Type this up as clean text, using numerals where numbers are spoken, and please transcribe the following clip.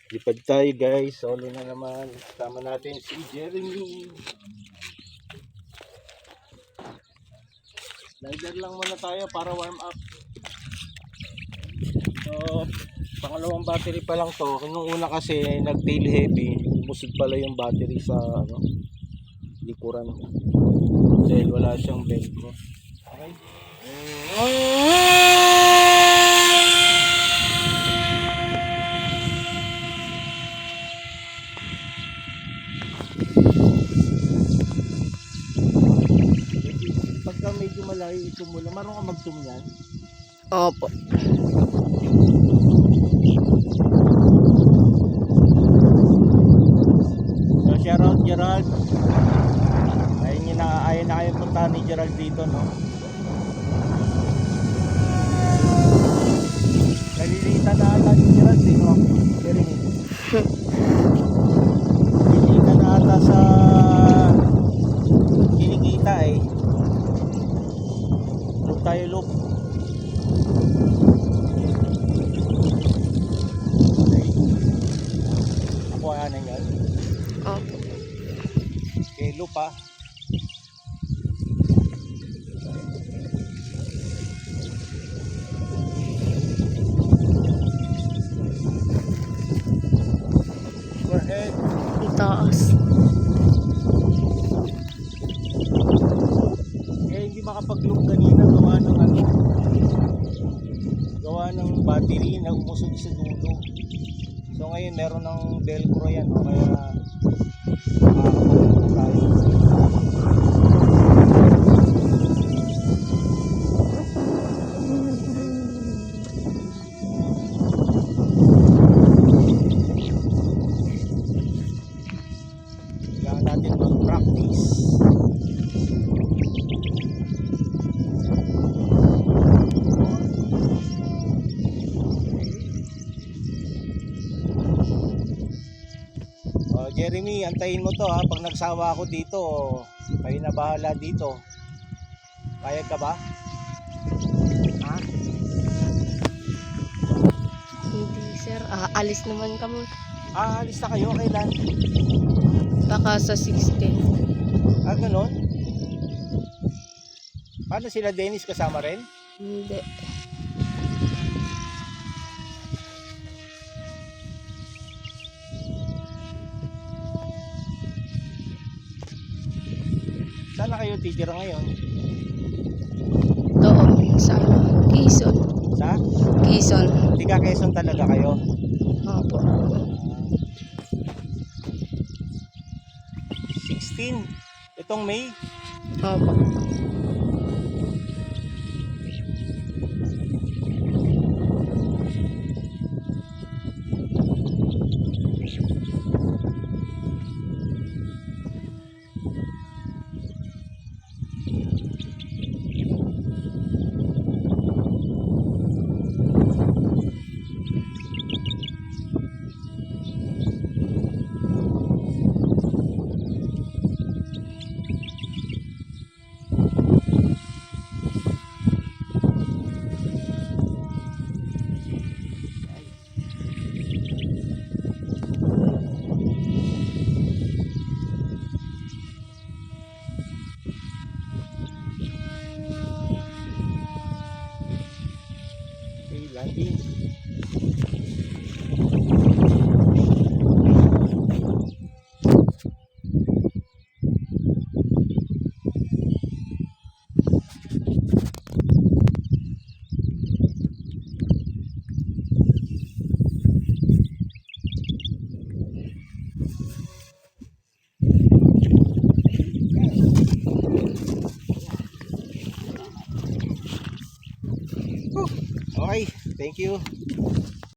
Lipad tayo guys, solo na naman. Kasama natin si Jeremy. Slider lang muna tayo para warm up. So, pangalawang battery pa lang to. Nung una kasi nag-tail heavy, musig pala yung battery sa likuran. Dahil wala siyang velcro. Okay. Pagka medyo malayo itum mo lang, marunong ka mag-zoom yan? Opo. So, shout out Gerald. Ayun na kayo punta ni Gerald dito, no? Nalilita na ata ni Gerald, no? Jeremy. Nalilita na ata sa kinikita eh. Loop tayo loop. Okay. Ako anan yan. Opo. Okay, loop ah. Overhead. Itaas. Eh hindi makapag-loop kanina gawa ng battery na umusog sa dulo. So ngayon meron ng velcro yan, no? Kaya makakapag-loop tayo. Kailangan natin mag-practice. Jeremy, antayin mo to ha. Pag nagsawa ako dito, kayo na bahala dito. Payag ka ba? Ha? Hindi sir, aalis naman kami. Alis na kayo, kailan? Baka sa 16. Ganon? Paano sila Dennis, kasama rin? Hindi. Saan na kayo titira ngayon? Doon sa Quezon. Sa? Quezon. Tiga Quezon talaga kayo? Opo. 16 itong May. Opo. Landing. Okay, thank you.